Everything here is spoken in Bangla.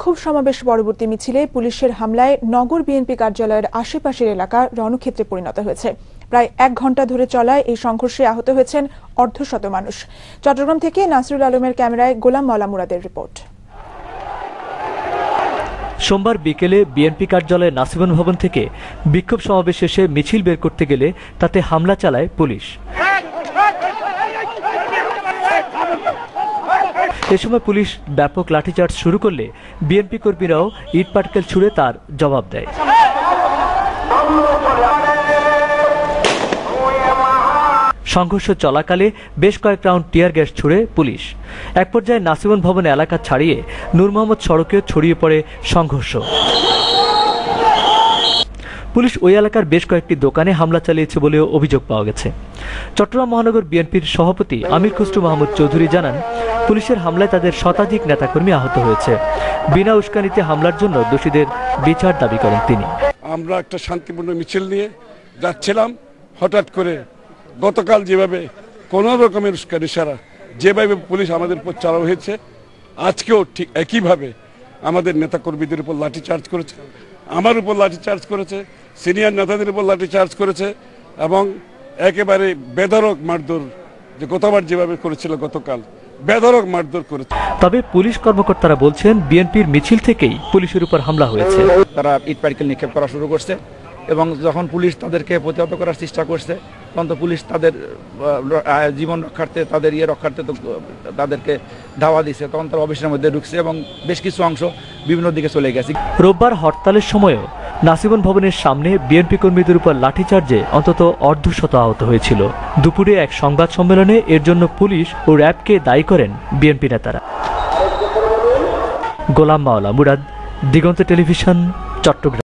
খুব সমাবেশ পরবর্তী মিছিলে পুলিশের হামলায় নগর বিএনপি কার্যালয়ের আশেপাশের এলাকা রণক্ষেত্রে পরিণত হয়েছে। প্রায় 1 ঘণ্টা ধরে চলা এই সংঘর্ষে আহত হয়েছেন অর্ধশত মানুষ। চট্টগ্রাম থেকে নাসরুল আলমের ক্যামেরায় গোলাম মাওলা মুরাদের রিপোর্ট। সোমবার বিকেলে বিএনপি কার্যালয়ে নাসিবন ভবন থেকে বিক্ষোভ সমাবেশ শেষে মিছিল বের করতে গেলে তাতে হামলা চালায় পুলিশ। এ সময় পুলিশ ব্যাপক লাঠিচার্জ শুরু করলে বিএনপি কর্মীরাও ইট পাটকেল ছুড়ে তার জবাব দেয়। সংঘর্ষ চলাকালে বেশ কয়েক রাউন্ড টিয়ার গ্যাস ছুড়ে পুলিশ। এক পর্যায়ে নাসিবন ভবন এলাকা ছাড়িয়ে নূর মোহাম্মদ সড়কেও ছড়িয়ে পড়ে সংঘর্ষ। পুলিশ ওই এলাকার বেশ কয়েকটি দোকানে হামলা চালিয়েছে বলেও অভিযোগ পাওয়া গেছে। চট্টগ্রাম মহানগর বিএনপির সভাপতি আমির খসরু মাহমুদ চৌধুরী জানান, পুলিশের হামলায় তাদের শতাধিক নেতাকর্মী আহত হয়েছে। বিনা উস্কানিতে হামলার জন্য দোষীদের বিচার দাবি করেন তিনি। আমরা একটা শান্তিপূর্ণ মিছিল নিয়ে যাচ্ছিলাম, হঠাৎ করে গতকাল যেভাবে কোনো রকমের উস্কানি ছাড়া যেভাবে পুলিশ আমাদের উপর চালানো হয়েছে, আজকেও ঠিক একইভাবে আমাদের নেতাকর্মীদের উপর লাঠিচার্জ করেছে, আমার উপর লাঠিচার্জ করেছে, সিনিয়র নেতাদের উপর লাঠিচার্জ করেছে এবং একেবারে বেধড়ক মারধর, যে গতবার যেভাবে করেছিল গতকাল বেধড়ক মারধর করেছে। তবে পুলিশ কর্মকর্তারা বলছেন, বিএনপির মিছিল থেকেই পুলিশের উপর হামলা হয়েছে। তারা ইট পাটকেল নিক্ষেপ করা শুরু করছে এবং যখন পুলিশ তাদেরকে প্রতিহত করার চেষ্টা করছে, তখন তো পুলিশ তাদের জীবন রক্ষার্থে, তাদের রক্ষার্থে তো তাদেরকে ধাওয়া দিচ্ছে। তখন তারা অফিসের মধ্যে ঢুকছে এবং বেশ কিছু অংশ বিভিন্ন দিকে চলে গেছে। রোববার হরতালের সময়ও নাসিবন ভবনের সামনে বিএনপি কর্মীদের উপর লাঠিচার্জে অন্তত অর্ধশত আহত হয়েছিল। দুপুরে এক সংবাদ সম্মেলনে এর জন্য পুলিশ ও র্যাবকে দায়ী করেন বিএনপি নেতারা। গোলাম মাওলা মুরাদ, দিগন্ত টেলিভিশন, চট্টগ্রাম।